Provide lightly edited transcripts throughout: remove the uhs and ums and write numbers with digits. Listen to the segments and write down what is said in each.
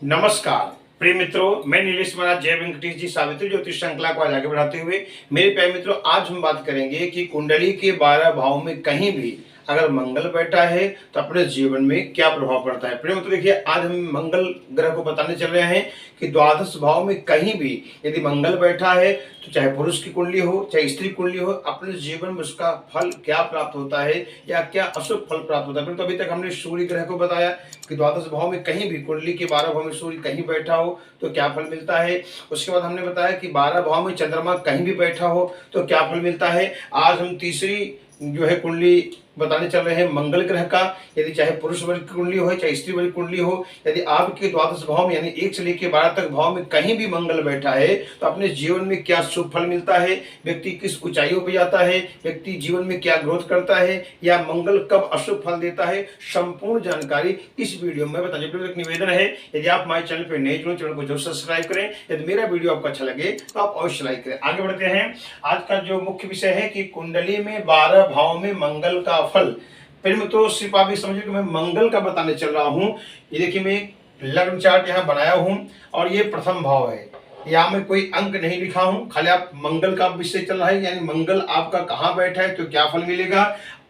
नमस्कार प्रिय मित्रों, मैं नीलेश महाराज जय वेंकटेश जी सावित्री ज्योतिष श्रृंखला को आज आगे बढ़ाते हुए मेरे प्यारे मित्रों, आज हम बात करेंगे कि कुंडली के 12 भाव में कहीं भी अगर मंगल बैठा है तो अपने जीवन में क्या प्रभाव पड़ता है। प्रिय मित्रों, देखिए आज हम मंगल ग्रह को बताने चल रहे हैं कि द्वादश भाव में कहीं भी यदि मंगल बैठा है तो चाहे पुरुष की कुंडली हो चाहे स्त्री कुंडली हो, अपने जीवन में उसका फल क्या प्राप्त होता है या क्या अशुभ फल प्राप्त होता है। तो अभी तक हमने सूर्य ग्रह को बताया कि द्वादश भाव में कहीं भी कुंडली के 12 भाव में सूर्य कहीं बैठा हो तो क्या फल मिलता है। उसके बाद हमने बताया कि 12 भाव में चंद्रमा कहीं भी बैठा हो तो क्या फल मिलता है। आज हम तीसरी जो है कुंडली बताने चल रहे हैं मंगल ग्रह का। यदि चाहे पुरुष वर्ग की कुंडली हो चाहे स्त्री वर्ग की कुंडली हो, यदि आपके द्वादश भाव में यानी 1 से लेकर 12 तक भाव में कहीं भी मंगल बैठा है तो अपने जीवन में क्या शुभ फल मिलता है, व्यक्ति किस ऊंचाइयों पर जाता है, व्यक्ति जीवन में क्या ग्रोथ करता है या मंगल कब अशुभ फल देता है, संपूर्ण जानकारी इस वीडियो में बताने के लिए एक निवेदन है। यदि आप हमारे चैनल पर नए जुड़े, चैनल को जरूर सब्सक्राइब करें। यदि मेरा वीडियो आपको अच्छा लगे तो आप अवश्य लाइक करें। आगे बढ़ते हैं। आज का जो मुख्य विषय है कि कुंडली में 12 भाव में मंगल का फल। फिर में तो सिर्फ आप ये समझिए कि मैं मंगल का बताने चल रहा हूं। ये देखिए मैं लग्न चार्ट यहाँ बनाया हूं और ये प्रथम भाव है। यहाँ मैं कोई अंक नहीं लिखा हूं, खाली आप मंगल का विषय चल रहा है यानी मंगल आपका कहाँ बैठा है तो क्या फल मिलेगा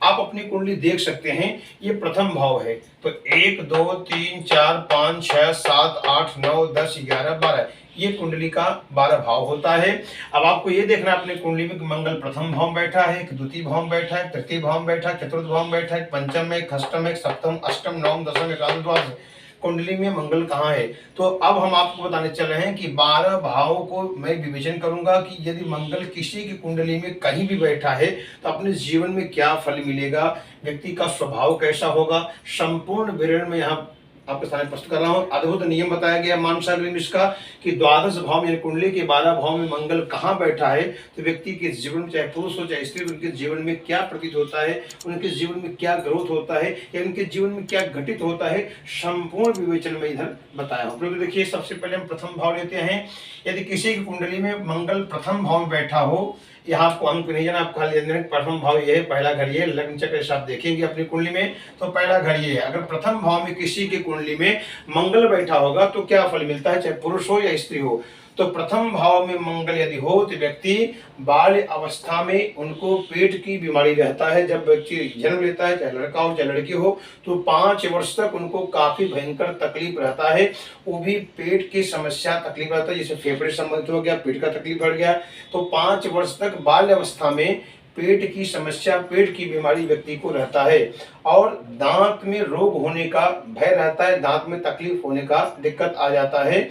आप अपनी कुंडली देख सकते हैं। ये प्रथम भाव है तो 1 2 3 4 5 6 7 8 9 10 11 12 ये कुंडली का 12 भाव होता है। अब आपको ये देखना है अपने कुंडली में कि मंगल प्रथम भाव में बैठा है कि द्वितीय भाव में बैठा है, तृतीय भाव में बैठा है, चतुर्थ भाव में बैठा है, पंचम में, षष्ठम में, सप्तम, अष्टम, नवम, दसम, एकादश, द्वादश कुंडली में मंगल कहाँ है। तो अब हम आपको बताने चल रहे हैं कि 12 भावों को मैं विवेचन करूंगा कि यदि मंगल किसी की कुंडली में कहीं भी बैठा है तो अपने जीवन में क्या फल मिलेगा, व्यक्ति का स्वभाव कैसा होगा, संपूर्ण विवरण में यहाँ आपके सामने प्रस्तुत कर रहा हूँ। अद्भुत नियम बताया गया मानसागरी में इसका कि द्वादश भाव यानी कुंडली के 12 भाव में मंगल कहाँ बैठा है तो व्यक्ति के जीवन में चाहे पुरुष हो चाहे स्त्री, उनके जीवन में क्या प्रतीत होता है, उनके जीवन में क्या ग्रोथ होता है या उनके जीवन में क्या घटित होता है, संपूर्ण विवेचन में इधर बताया हूँ। तो देखिए सबसे पहले हम प्रथम भाव लेते हैं। यदि किसी की कुंडली में मंगल प्रथम भाव में बैठा हो, यहाँ आपको अंक नहीं जाना, आपको खाली प्रथम भाव ये है, पहला घर ये लग्न चक्र से आप देखेंगे अपनी कुंडली में तो पहला घर ये है। अगर प्रथम भाव में किसी की कुंडली में मंगल बैठा होगा तो क्या फल मिलता है, चाहे पुरुष हो या स्त्री हो। तो प्रथम भाव में मंगल यदि हो तो व्यक्ति बाल्य अवस्था में उनको पेट की बीमारी रहता है। जब व्यक्ति जन्म लेता है चाहे लड़का हो चाहे लड़की हो तो 5 वर्ष तक उनको काफी भयंकर तकलीफ रहता है, वो भी पेट की समस्या तकलीफ रहता है, जैसे फेफड़े संबंधित हो गया, पेट का तकलीफ बढ़ गया। तो 5 वर्ष तक बाल्य अवस्था में पेट की समस्या, पेट की बीमारी व्यक्ति को रहता है और दांत में रोग होने का भय रहता है, दांत में तकलीफ होने का दिक्कत आ जाता है।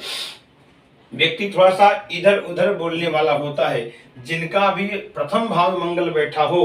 व्यक्ति थोड़ा सा इधर उधर बोलने वाला होता है। जिनका भी प्रथम भाव में मंगल बैठा हो,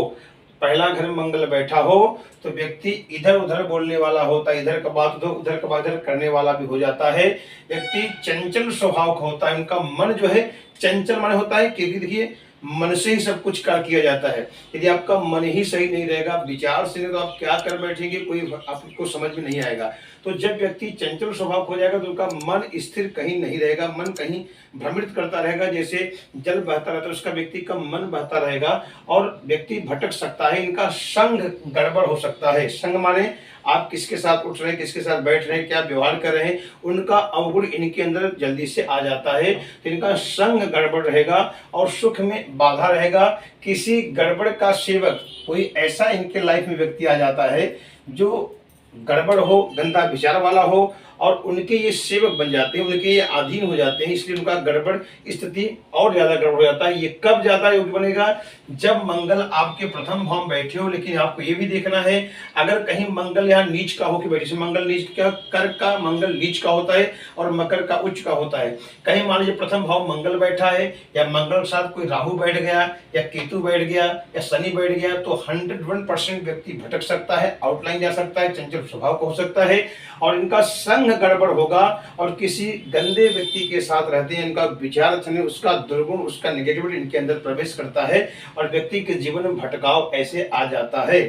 पहला घर में मंगल बैठा हो तो व्यक्ति इधर उधर बोलने वाला होता है, इधर का बात उधर का बात इधर करने वाला भी हो जाता है। व्यक्ति चंचल स्वभाव का होता है, उनका मन जो है चंचल मन होता है क्योंकि देखिए मन से ही सब कुछ कार्य किया जाता है। यदि आपका मन ही सही नहीं रहेगा, विचार से नहीं, तो आप क्या कर बैठेंगे कोई आपको समझ में नहीं आएगा। तो जब व्यक्ति चंचल स्वभाव हो जाएगा तो उनका मन स्थिर कहीं नहीं रहेगा, मन कहीं भ्रमित करता रहेगा, जैसे जल बहता रहता है उसका व्यक्ति का मन बहता रहेगा और व्यक्ति भटक सकता है। इनका संग गड़बड़ हो सकता है। संग माने आप किसके साथ उठ रहे हैं, किसके साथ बैठ रहे हैं, क्या व्यवहार कर रहे हैं, उनका अवगुण इनके अंदर जल्दी से आ जाता है। तो इनका संग गड़बड़ रहेगा और सुख में बाधा रहेगा। किसी गड़बड़ का सेवक कोई ऐसा इनके लाइफ में व्यक्ति आ जाता है जो गड़बड़ हो, गंदा विचार वाला हो और उनके ये सेवक बन जाते हैं, उनके ये अधीन हो जाते हैं, इसलिए उनका गड़बड़ स्थिति और ज्यादा गड़बड़ हो जाता है। ये कब ज्यादा योग्य बनेगा, जब मंगल आपके प्रथम भाव में बैठे हो। लेकिन आपको ये भी देखना है अगर कहीं मंगल यहाँ नीच का हो कि बैठे, मंगल नीच का, कर्क का मंगल नीच का होता है और मकर का उच्च का होता है। कहीं मान लीजिए प्रथम भाव मंगल बैठा है या मंगल के साथ कोई राहु बैठ गया या केतु बैठ गया या शनि बैठ गया तो 101% व्यक्ति भटक सकता है, आउटलाइन जा सकता है, चंचल स्वभाव का हो सकता है और इनका संग गड़बड़ होगा और किसी गंदे व्यक्ति के साथ रहते हैं। इनका विचार उसका दुर्गुण, उसका नेगेटिविटी इनके अंदर प्रवेश करता है और व्यक्ति के जीवन में भटकाव ऐसे आ जाता है।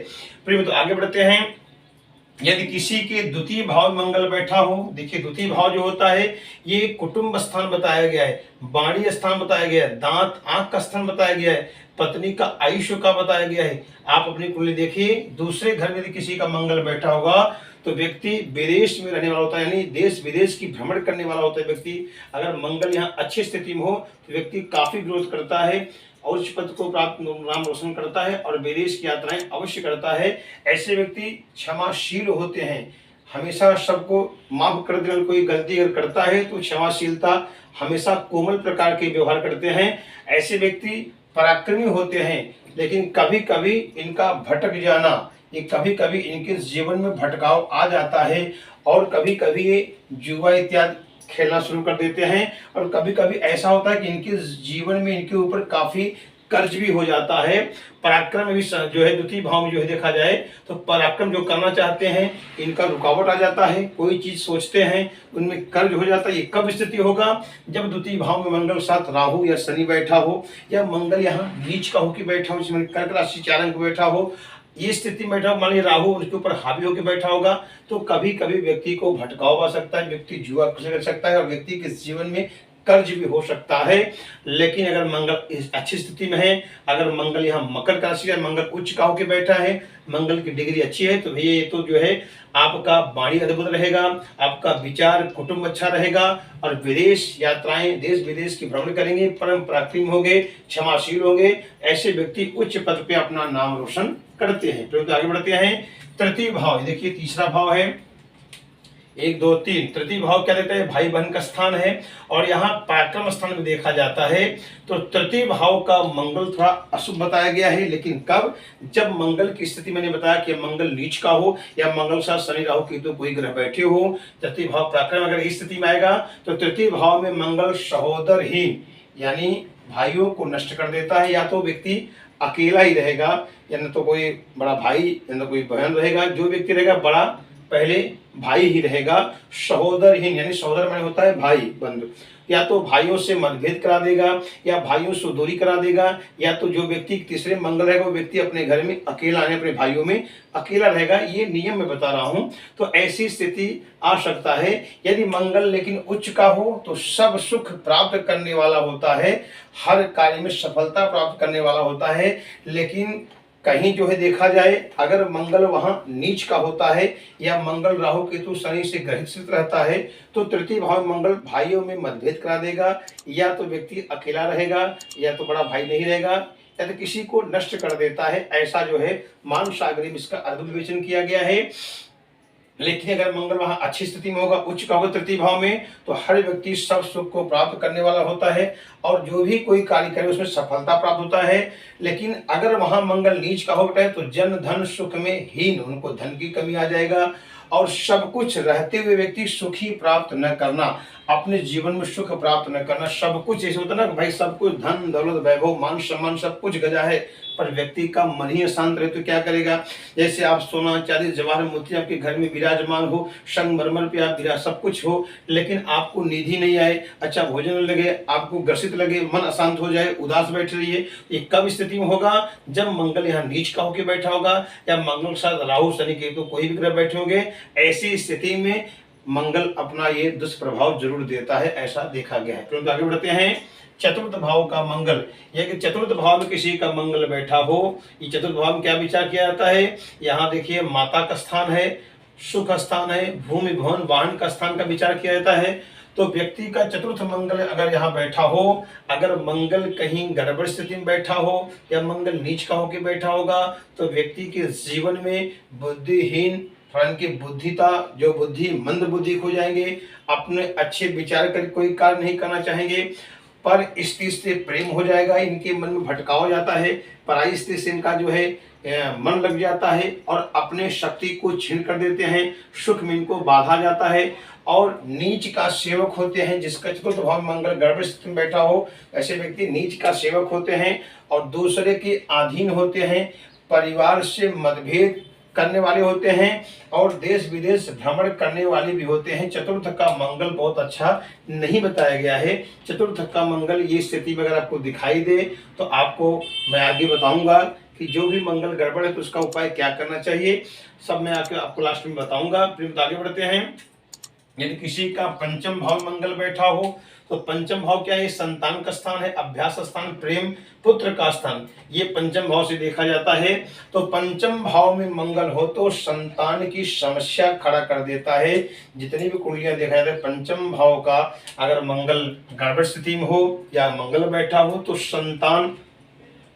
प्रिय तो आगे बढ़ते हैं। यदि किसी के द्वितीय भाव मंगल बैठा हो, देखिए द्वितीय भाव जो होता है ये कुटुंब स्थान बताया गया है, वाणी स्थान बताया गया है, दांत आंख का स्थान बताया गया है, पत्नी का आयुष्य का बताया गया है। आप अपनी कुंडली देखिए, दूसरे घर में यदि किसी का मंगल बैठा होगा तो व्यक्ति विदेश में रहने वाला होता है, यानी देश विदेश की भ्रमण करने वाला होता है व्यक्ति। अगर मंगल यहाँ अच्छी स्थिति में हो तो व्यक्ति काफी ग्रोथ करता है, उच्च पद को प्राप्त, नाम रोशन करता है और विदेश की यात्राएं अवश्य करता है। ऐसे व्यक्ति क्षमाशील होते हैं, हमेशा सबको माफ कर देना। कोई गलती अगर करता है तो क्षमाशीलता, हमेशा कोमल प्रकार के व्यवहार करते हैं। ऐसे व्यक्ति पराक्रमी होते हैं, लेकिन कभी कभी इनका भटक जाना, ये कभी कभी इनके जीवन में भटकाव आ जाता है और कभी कभी ये जुआ इत्यादि खेलना शुरू कर देते हैं। और कभी कभी ऐसा होता है कि इनके जीवन में इनके ऊपर काफी कर्ज भी हो जाता है। पराक्रम भी जो है द्वितीय भाव में जो है देखा जाए तो पराक्रम जो करना चाहते हैं इनका रुकावट आ जाता है। कोई चीज सोचते हैं उनमें कर्ज हो जाता है। ये कब स्थिति होगा? जब द्वितीय भाव में मंगल साथ राहु या शनि बैठा हो, या मंगल यहाँ नीच का होकर बैठा हो, जिसमें कर्क राशि चारण को बैठा हो। ये स्थिति में बैठा, मान लीजिए राहु उसके ऊपर हावी होकर बैठा होगा तो कभी कभी व्यक्ति को भटकाव आ सकता है, व्यक्ति जुआ कर सकता है और व्यक्ति के जीवन में कर्ज भी हो सकता है। लेकिन अगर मंगल इस अच्छी स्थिति में है, अगर मंगल यहाँ मकर राशि है, मंगल उच्च का होकर बैठा है, मंगल की डिग्री अच्छी है, तो भैया ये तो जो है आपका वाणी अद्भुत रहेगा, आपका विचार कुटुंब अच्छा रहेगा और विदेश यात्राएं, देश विदेश की भ्रमण करेंगे, परम पराक्रमी होंगे, क्षमाशील होंगे। ऐसे व्यक्ति उच्च पद पे अपना नाम रोशन करते हैं। तो आगे बढ़ते हैं। तृतीय भाव, देखिए तीसरा भाव है, 1 2 3। तृतीय भाव क्या देता है? भाई बहन का स्थान है और यहाँ पराक्रम स्थान में देखा जाता है। तो तृतीय भाव का मंगल थोड़ा अशुभ बताया गया है, लेकिन कब? जब मंगल की स्थिति मैंने बताया कि मंगल नीच का हो या मंगल साथ शनि राहु केतु कोई ग्रह बैठे हो। तृतीय भाव पराक्रम अगर इस स्थिति में आएगा तो तृतीय भाव में मंगल सहोदरहीन यानी भाइयों को नष्ट कर देता है। या तो व्यक्ति अकेला ही रहेगा, या न तो कोई बड़ा भाई या न कोई बहन रहेगा। जो व्यक्ति रहेगा बड़ा पहले भाई ही रहेगा। सहोदरहीन यानी सहोदर माने होता है भाई बंधु, या तो भाइयों से मतभेद करा देगा या भाइयों से दूरी करा देगा, या तो जो व्यक्ति तीसरे मंगल रहेगा वो व्यक्ति अपने घर में अकेला है, अपने भाइयों में अकेला रहेगा। ये नियम मैं बता रहा हूं। तो ऐसी स्थिति आ सकता है। यदि मंगल लेकिन उच्च का हो तो सब सुख प्राप्त करने वाला होता है, हर कार्य में सफलता प्राप्त करने वाला होता है। लेकिन कहीं जो है देखा जाए अगर मंगल वहां नीच का होता है या मंगल राहु केतु शनि से ग्रसित रहता है तो तृतीय भाव मंगल भाइयों में मतभेद करा देगा। या तो व्यक्ति अकेला रहेगा, या तो बड़ा भाई नहीं रहेगा, या तो किसी को नष्ट कर देता है। ऐसा जो है मान सागरी में इसका अद्भुत विवेचन किया गया है। लेकिन अगर मंगल वहां अच्छी स्थिति में होगा, उच्च का होगा तृतीय भाव में, तो हर व्यक्ति सब सुख को प्राप्त करने वाला होता है और जो भी कोई कार्य करे उसमें सफलता प्राप्त होता है। लेकिन अगर वहां मंगल नीच का होता है तो जन धन सुख में हीन, उनको धन की कमी आ जाएगा और सब कुछ रहते हुए व्यक्ति सुखी प्राप्त न करना, अपने जीवन में सुख प्राप्त न करना। सब कुछ ऐसे होता है ना भाई, सब कुछ धन दौलत वैभव मान सम्मान सब कुछ गजा है, पर व्यक्ति का मन ही अशांत रहे तो क्या करेगा? जैसे आप सोना चांदी जवाहर मोती आपके घर में विराजमान हो, संगमरमर पे आप विराज सब कुछ हो, लेकिन आपको निधि नहीं आए, अच्छा भोजन लगे, आपको ग्रसित लगे, मन अशांत हो जाए, उदास बैठ रहिए। ये कब स्थिति में होगा? जब मंगल यहाँ नीच का होकर बैठा होगा या मंगल के साथ राहु शनि केतु कोई भी ग्रह बैठे होंगे। ऐसी स्थिति में मंगल अपना ये दुष्प्रभाव जरूर देता है, ऐसा देखा गया है। तो आगे बढ़ते हैं। चतुर्थ भाव का मंगल, यह कि चतुर्थ भाव में किसी का मंगल बैठा हो, ये चतुर्थ भाव में क्या विचार किया जाता है? यहाँ देखिए माता का स्थान है, सुख स्थान है, भूमि भवन वाहन का स्थान का विचार किया जाता है। तो व्यक्ति का चतुर्थ मंगल अगर यहाँ बैठा हो, अगर मंगल कहीं गड़बड़ स्थिति में बैठा हो या मंगल नीच का होकर बैठा होगा तो व्यक्ति के जीवन में बुद्धिहीन की बुद्धिता, जो बुद्धि मंद बुद्धि हो जाएंगे, अपने अच्छे विचार कर कोई कार्य नहीं करना चाहेंगे, पर स्त्री से प्रेम हो जाएगा, इनके मन में भटकाव हो जाता है, पराई स्त्री से इनका जो है मन लग जाता है और अपने शक्ति को छीन कर देते हैं, सुख में इनको बाधा जाता है और नीच का सेवक होते हैं। जिसका चतुर्थ भाव मंगल गड़बड़ स्थिति में बैठा हो ऐसे व्यक्ति नीच का सेवक होते हैं और दूसरे के अधीन होते हैं, परिवार से मतभेद करने वाले होते हैं और देश विदेश भ्रमण करने वाले भी होते हैं। चतुर्थ का मंगल बहुत अच्छा नहीं बताया गया है। चतुर्थ का मंगल ये स्थिति में अगर आपको दिखाई दे तो आपको मैं आगे बताऊंगा कि जो भी मंगल गड़बड़ है तो उसका उपाय क्या करना चाहिए, सब मैं आपको लास्ट में बताऊंगा। फिर आगे बढ़ते हैं। यदि किसी का पंचम भाव मंगल बैठा हो तो पंचम भाव क्या है? संतान का स्थान है, अभ्यास स्थान, प्रेम, पुत्र का स्थान, ये पंचम भाव से देखा जाता है। तो पंचम भाव में मंगल हो तो संतान की समस्या खड़ा कर देता है। जितनी भी कुंडलियां देखा जाता है पंचम भाव का अगर मंगल गड़बड़ स्थिति में हो या मंगल बैठा हो तो संतान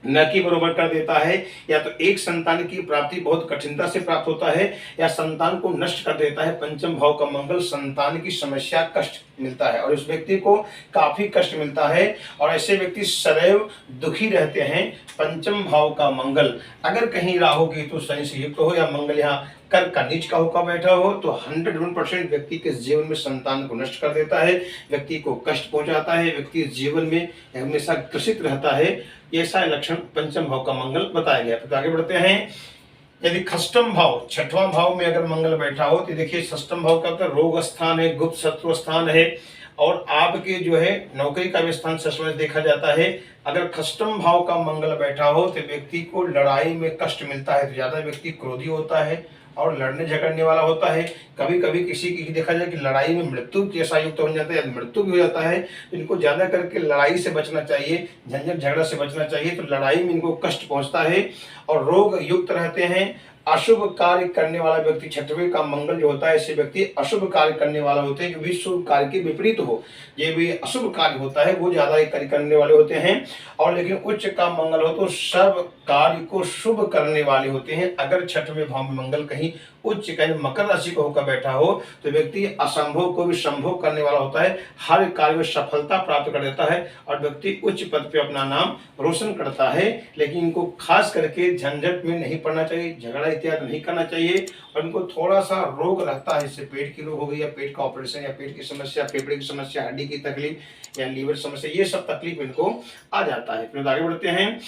न की बरोबर कर देता है, या तो एक संतान की प्राप्ति बहुत कठिनता से प्राप्त होता है या संतान को नष्ट कर देता है। पंचम भाव का मंगल संतान की समस्या कष्ट मिलता है और उस व्यक्ति को काफी कष्ट मिलता है और ऐसे व्यक्ति सदैव दुखी रहते हैं। पंचम भाव का मंगल अगर कहीं राहु केतु शनि से युक्त हो या मंगल यहाँ कर्क का नीच का होकर बैठा हो तो 101% व्यक्ति के जीवन में संतान को नष्ट कर देता है, व्यक्ति को कष्ट पहुंचाता है, व्यक्ति जीवन में हमेशा ग्रसित रहता है। ऐसा लक्षण पंचम भाव का मंगल बताया गया। तो आगे बढ़ते हैं। यदि षष्ठम भाव, छठवां भाव में अगर मंगल बैठा हो तो देखिए षष्ठम भाव का तो रोग स्थान है, गुप्त शत्रु स्थान है और आपके जो है नौकरी का भी स्थान सचमुच देखा जाता है। अगर षष्ठम भाव का मंगल बैठा हो तो व्यक्ति को लड़ाई में कष्ट मिलता है, तो ज्यादा व्यक्ति क्रोधी होता है और लड़ने झगड़ने वाला होता है। कभी कभी किसी की देखा जाए कि लड़ाई में मृत्यु जैसा युक्त हो जाता है या मृत्यु भी हो जाता है, तो इनको ज्यादा करके लड़ाई से बचना चाहिए, झंझट झगड़ा से बचना चाहिए। तो लड़ाई में इनको कष्ट पहुंचता है और रोग युक्त रहते हैं। अशुभ कार्य करने वाला व्यक्ति, छठवें का मंगल जो होता है ऐसे व्यक्ति अशुभ कार्य करने वाला होते हैं, जो भी शुभ कार्य के विपरीत हो, ये भी अशुभ कार्य होता है वो ज्यादा कार्य करने वाले होते हैं। और लेकिन उच्च का मंगल हो तो सब कार्य को शुभ करने वाले होते हैं। अगर छठवें भाव में मंगल कहीं उच्च कहीं मकर राशि को होकर बैठा हो तो व्यक्ति असंभव को भी संभव करने वाला होता है, हर कार्य में सफलता प्राप्त कर देता है और व्यक्ति उच्च पद पे अपना नाम रोशन करता है। लेकिन इनको खास करके झंझट में नहीं पड़ना चाहिए, झगड़ा इत्यादि नहीं करना चाहिए और इनको थोड़ा सा रोग रहता है, इससे पेट की रोग हो गई या पेट का ऑपरेशन या पेट की समस्या, फेफड़े की समस्या, हड्डी की तकलीफ या लीवर समस्या, ये सब तकलीफ इनको आ जाता है। फिर आगे बढ़ते हैं।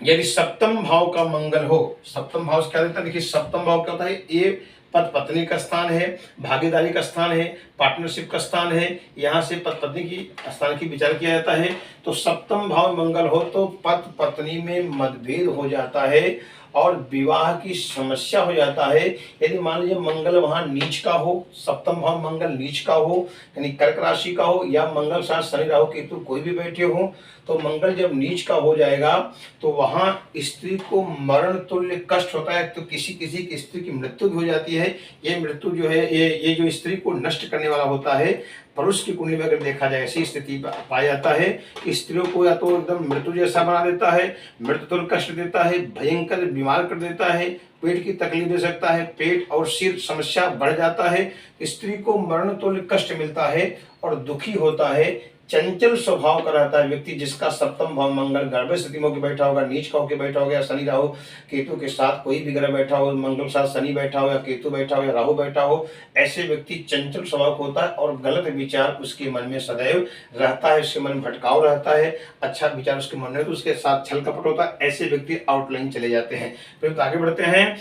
यदि सप्तम भाव का मंगल हो, सप्तम भाव क्या देता है? देखिए सप्तम भाव क्या होता है? ये पति पत्नी का स्थान है, भागीदारी का स्थान है, पार्टनरशिप का स्थान है, यहाँ से पति पत्नी की स्थान की विचार किया जाता है। तो सप्तम भाव मंगल हो तो पति पत्नी में मतभेद हो जाता है और विवाह की समस्या हो जाता है। यदि मान लीजिए मंगल वहां नीच का हो, सप्तम भाव मंगल नीच का हो यानी कर्क राशि का हो या मंगल साथ शनि राहु केतु कोई भी बैठे हो, तो मंगल जब नीच का हो जाएगा तो वहां स्त्री को मरण तुल्य कष्ट होता है। तो किसी किसी की स्त्री की मृत्यु भी हो जाती है। ये मृत्यु जो है ये जो स्त्री को नष्ट करने वाला होता है, पुरुष की कुंडली में अगर देखा जाए ऐसी स्थिति पाया जाता है कि स्त्रियों को या तो एकदम मृत्यु जैसा बना देता है, मृत्यु तुल्य कष्ट देता है, भयंकर बीमार कर देता है, पेट की तकलीफ दे सकता है, पेट और सिर समस्या बढ़ जाता है, स्त्री को मरण तुल्य कष्ट मिलता है और दुखी होता है। चंचल स्वभाव का रहता है व्यक्ति जिसका सप्तम भाव मंगल गड़बड़ स्थिति में होकर बैठा होगा, नीच का होकर बैठा होगा, शनि राहु केतु के साथ कोई भी ग्रह बैठा हो, मंगल साथ शनि बैठा हो या केतु बैठा हो या राहु बैठा हो, ऐसे व्यक्ति चंचल स्वभाव होता है और गलत विचार उसके मन में सदैव रहता है, उसके मन में भटकाव रहता है, अच्छा विचार उसके मन में तो उसके साथ छल कपट होता है। ऐसे व्यक्ति आउटलाइन चले जाते हैं। फिर तो आगे बढ़ते हैं।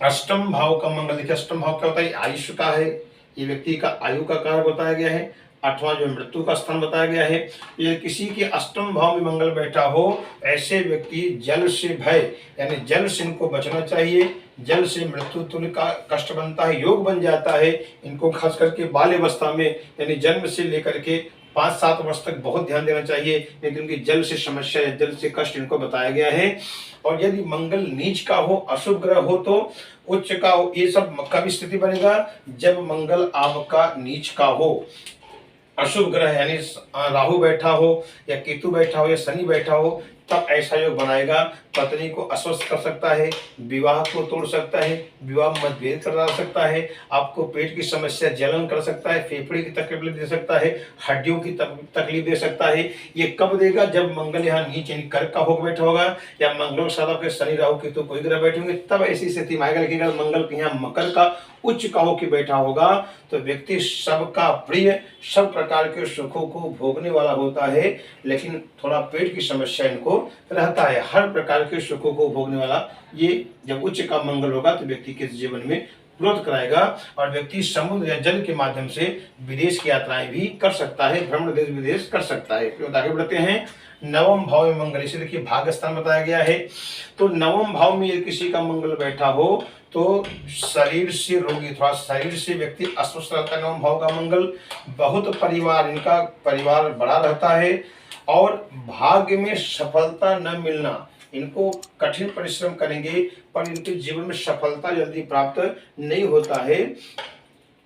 अष्टम भाव का मंगल, देखिए अष्टम भाव क्या होता है? आयुष्य का है, ये व्यक्ति का आयु का कारक बताया गया है। आठवां जो मृत्यु का स्थान बताया गया है। ये किसी के अष्टम भाव में मंगल बैठा हो ऐसे व्यक्ति जल से भय यानी जल से इनको बचना चाहिए, जल से मृत्यु तुल्य का कष्ट बनता है, योग बन जाता है। इनको खास करके बाल्य अवस्था में यानी जन्म से लेकर के 5-7 वर्ष तक बहुत ध्यान देना चाहिए, लेकिन उनकी जल से समस्या या जल से कष्ट इनको बताया गया है। और यदि मंगल नीच का हो, अशुभ ग्रह हो तो उच्च का हो, ये सब कब स्थिति बनेगा? जब मंगल आपका नीच का हो, अशुभ ग्रह यानी राहु बैठा हो या केतु बैठा हो या शनि बैठा हो, तब ऐसा योग बनाएगा। पत्नी को अस्वस्थ कर सकता है, विवाह को तोड़ सकता है, विवाह मतभेद करा सकता है, आपको पेट की समस्या जलन कर सकता है, फेफड़े की तकलीफ दे सकता है, हड्डियों की तकलीफ दे सकता है। ये कब देगा? जब मंगल यहाँ नीचे यानी कर्क का होकर बैठा होगा या मंगल साथ आपके शनि राहु केतु कोई ग्रह बैठे होंगे, तब ऐसी स्थिति में आएगा। लेकिन अगर मंगल यहाँ मकर का उच्च का होकर बैठा होगा तो व्यक्ति सबका प्रिय, सब प्रकार के सुखों को भोगने वाला होता है, लेकिन थोड़ा पेट की समस्या इनको रहता है। हर प्रकार के सुखों को भोगने वाला ये जब उच्च का मंगल होगा तो व्यक्ति के जीवन में ग्रोथ कराएगा और व्यक्ति समुद्र या जल के माध्यम से विदेश की यात्राएं भी कर सकता है, भ्रमण देश विदेश कर सकता है। फिर आगे बढ़ते हैं। नवम भाव में मंगल, इसे देखिए भाग्य स्थान बताया गया है। तो नवम भाव में यदि किसी का मंगल बैठा हो तो शरीर से रोगी, थोड़ा शरीर से व्यक्ति अस्वस्थ रहता है। 9 भाव का मंगल, बहुत परिवार, इनका परिवार बड़ा रहता है और भाग्य में सफलता न मिलना, इनको कठिन परिश्रम करेंगे पर इनके जीवन में सफलता जल्दी प्राप्त नहीं होता है,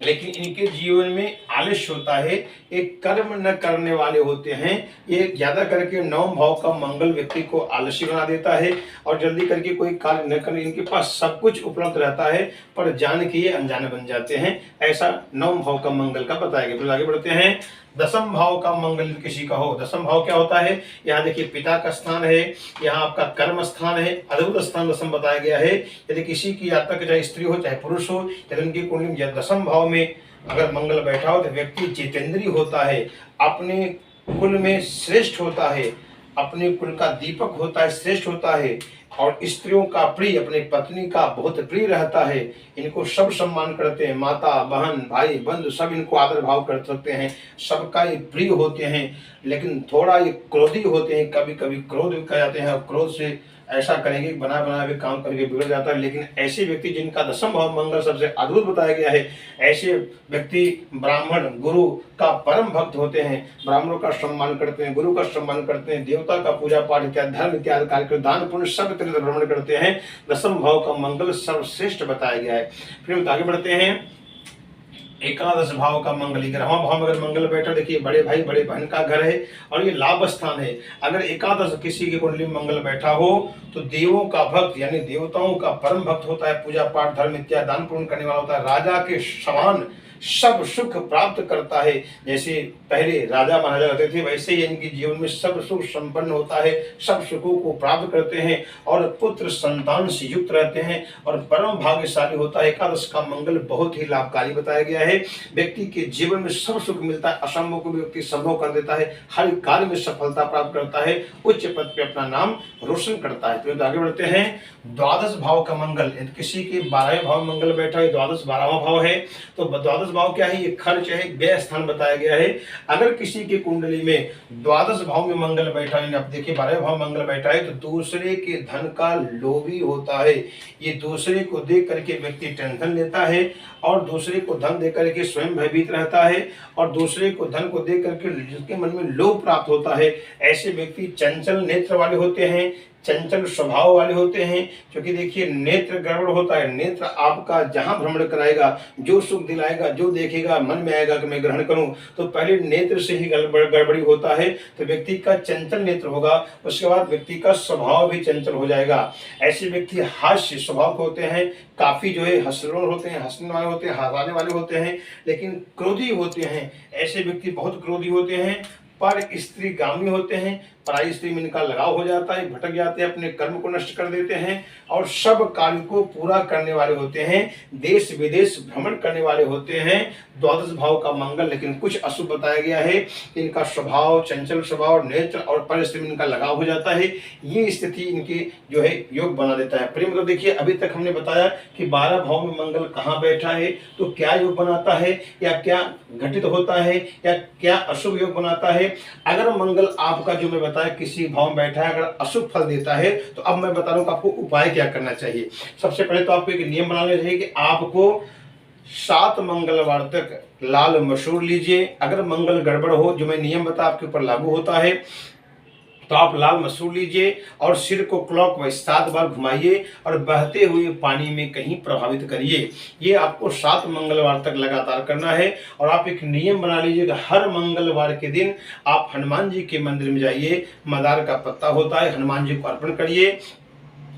लेकिन इनके जीवन में आलस्य होता है, एक कर्म न करने वाले होते हैं। ये ज्यादा करके 9 भाव का मंगल व्यक्ति को आलसी बना देता है और जल्दी करके कोई कार्य न करने, इनके पास सब कुछ उपलब्ध रहता है पर जान के ये अनजाने बन जाते हैं। ऐसा 9 भाव का मंगल का बताया गया। फिर आगे बढ़ते हैं। 10th भाव का मंगल किसी का हो, 10th भाव क्या होता है? यहाँ देखिए पिता का स्थान है, यहाँ आपका कर्म स्थान है, अद्भुत स्थान 10th बताया गया है। यदि किसी की जातक चाहे स्त्री हो चाहे पुरुष हो, यदि उनकी कुंडली में 10th भाव में अगर मंगल बैठा हो तो व्यक्ति जितेंद्रिय होता है, अपने कुल में श्रेष्ठ होता है, अपने कुल का दीपक होता है, श्रेष्ठ होता है और स्त्रियों का प्रिय, अपनी पत्नी का बहुत प्रिय रहता है। इनको सब सम्मान करते हैं, माता बहन भाई बंधु सब इनको आदर भाव कर सकते हैं, सबका ये प्रिय होते हैं। लेकिन थोड़ा ये क्रोधी होते हैं, कभी कभी क्रोध भी कर जाते हैं और क्रोध से ऐसा करेंगे बना बना भी काम करके बिगड़ जाता है। लेकिन ऐसे व्यक्ति जिनका 10th भाव मंगल सबसे अद्भुत बताया गया है, ऐसे व्यक्ति ब्राह्मण गुरु का परम भक्त होते हैं, ब्राह्मणों का सम्मान करते हैं, गुरु का सम्मान करते हैं, देवता का पूजा पाठ इत्यादि धर्म इत्यादि कार्य दान पुण्य सब तीर्थ भ्रमण करते हैं। 10th भाव का मंगल सर्वश्रेष्ठ बताया गया है। फिर आगे बढ़ते हैं। 11th भाव का मंगल, 11वां भाव में अगर मंगल बैठा, देखिए बड़े भाई बड़े बहन का घर है और ये लाभ स्थान है। अगर 11th किसी की कुंडली में मंगल बैठा हो तो देवों का भक्त यानी देवताओं का परम भक्त होता है, पूजा पाठ धर्म इत्यादि दान पुण्य करने वाला होता है, राजा के समान सब सुख प्राप्त करता है। जैसे पहले राजा महाराजा रहते थे वैसे ही इनके जीवन में सब सुख संपन्न होता है, सब सुखों को प्राप्त करते हैं और पुत्र संतान से युक्त रहते हैं और परम भाग्यशाली होता है। 11th का मंगल बहुत ही लाभकारी बताया गया है, व्यक्ति के जीवन में सब सुख मिलता है, असंभव को व्यक्ति संभव कर देता है, हर कार्य में सफलता प्राप्त करता है, उच्च पद पे अपना नाम रोशन करता है। तो आगे बढ़ते हैं। 12th भाव का मंगल, किसी के 12वें भाव मंगल बैठा है, 12th 12वां भाव है, तो 12th भाव क्या है? ये खर्च है, व्यय स्थान बताया गया है। अगर किसी की कुंडली में 12th भाव में मंगल बैठा है, अब देखिए 12वें भाव मंगल बैठा है तो दूसरे के धन का लोभी होता है। ये दूसरे को देख करके व्यक्ति टेंशन लेता है और दूसरे को धन दे करके स्वयं भयभीत रहता है और दूसरे को धन को देख करके जिसके मन में लोभ प्राप्त होता है। ऐसे व्यक्ति चंचल नेत्र वाले होते हैं, चंचल स्वभाव वाले होते हैं, क्योंकि देखिए नेत्र गड़बड़ होता है। नेत्र आपका जहां भ्रमण कराएगा, जो सुख दिलाएगा, जो देखेगा मन में आएगा कि मैं ग्रहण करूं, तो पहले नेत्र से ही गड़बड़ी होता है। तो व्यक्ति का चंचल नेत्र होगा, उसके बाद व्यक्ति का स्वभाव भी चंचल हो जाएगा। ऐसे व्यक्ति हास्य स्वभाव के होते हैं, काफी जो है हंसरों होते हैं, हंसने वाले होते हैं, हंसाने वाले होते हैं, लेकिन क्रोधी होते हैं। ऐसे व्यक्ति बहुत क्रोधी होते हैं पर स्त्रीगामी होते हैं, पराई स्त्री में इनका लगाव हो जाता है, भटक जाते हैं, अपने कर्म को नष्ट कर देते हैं और सब कार्य को पूरा करने वाले होते हैं, देश विदेश भ्रमण करने वाले होते हैं। 12th भाव का मंगल, लेकिन कुछ अशुभ बताया गया है कि इनका स्वभाव चंचल स्वभाव, नेत्र और पर स्त्री में इनका लगाव हो जाता है। ये स्थिति इनकी जो है योग बना देता है। प्रेम, तो देखिए अभी तक हमने बताया कि 12 भाव में मंगल कहाँ बैठा है तो क्या योग बनाता है या क्या घटित होता है या क्या अशुभ योग बनाता है। अगर मंगल आपका जो मैं बताया किसी भाव में बैठा है, अगर अशुभ फल देता है तो अब मैं बता रहा हूं कि आपको उपाय क्या करना चाहिए। सबसे पहले तो आपको एक नियम बनाना चाहिए कि आपको 7 मंगलवार तक लाल मसूर लीजिए। अगर मंगल गड़बड़ हो, जो मैं नियम बता आपके ऊपर लागू होता है, तो आप लाल मसूर लीजिए और सिर को क्लॉकवाइज 7 बार घुमाइए और बहते हुए पानी में कहीं प्रभावित करिए। ये आपको 7 मंगलवार तक लगातार करना है। और आप एक नियम बना लीजिए कि हर मंगलवार के दिन आप हनुमान जी के मंदिर में जाइए, मदार का पत्ता होता है, हनुमान जी को अर्पण करिए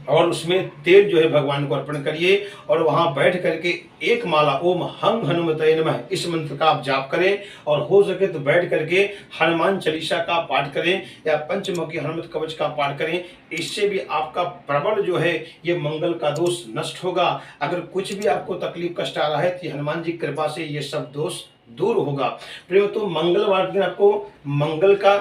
और उसमें तेल जो है भगवान को अर्पण करिए और वहां बैठ करके एक माला ओम हं हनुमते नमः इस मंत्र का आप जाप करें और हो सके तो बैठ करके हनुमान चालीसा का पाठ करें या पंचमुखी हनुमत कवच का पाठ करें। इससे भी आपका प्रबल जो है ये मंगल का दोष नष्ट होगा। अगर कुछ भी आपको तकलीफ कष्ट आ रहा है तो हनुमान जी की कृपा से ये सब दोष दूर होगा। प्रियो, तो मंगलवार दिन आपको मंगल का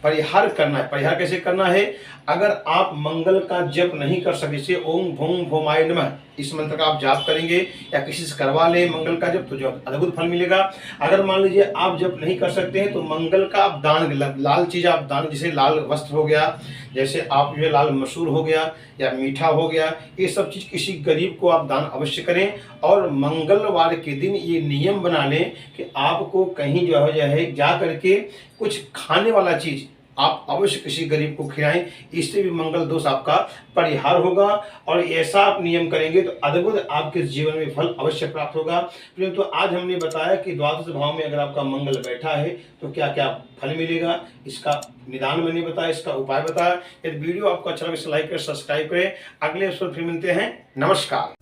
परिहार करना है। परिहार कैसे करना है? अगर आप मंगल का जप नहीं कर सके, से ओम भूम भूमाय नमः इस मंत्र का आप जाप करेंगे या किसी से करवा ले मंगल का जप, तो जो अद्भुत फल मिलेगा। अगर मान लीजिए आप जप नहीं कर सकते हैं तो मंगल का आप दान, लाल चीज आप दान, जैसे लाल वस्त्र हो गया, जैसे आप जो है लाल मसूर हो गया या मीठा हो गया, ये सब चीज़ किसी गरीब को आप दान अवश्य करें। और मंगलवार के दिन ये नियम बना लें कि आपको कहीं जो है जा करके कुछ खाने वाला चीज़ आप अवश्य किसी गरीब को खिलाएं। इससे भी मंगल दोष आपका परिहार होगा और ऐसा आप नियम करेंगे तो अद्भुत आपके जीवन में फल अवश्य प्राप्त होगा। तो आज हमने बताया कि द्वादश भाव में अगर आपका मंगल बैठा है तो क्या क्या फल मिलेगा, इसका निदान मैंने बताया, इसका उपाय बताया। यदि वीडियो आपको अच्छा लगे तो लाइक करें, सब्सक्राइब करें। अगले एपिसोड फिर मिलते हैं। नमस्कार।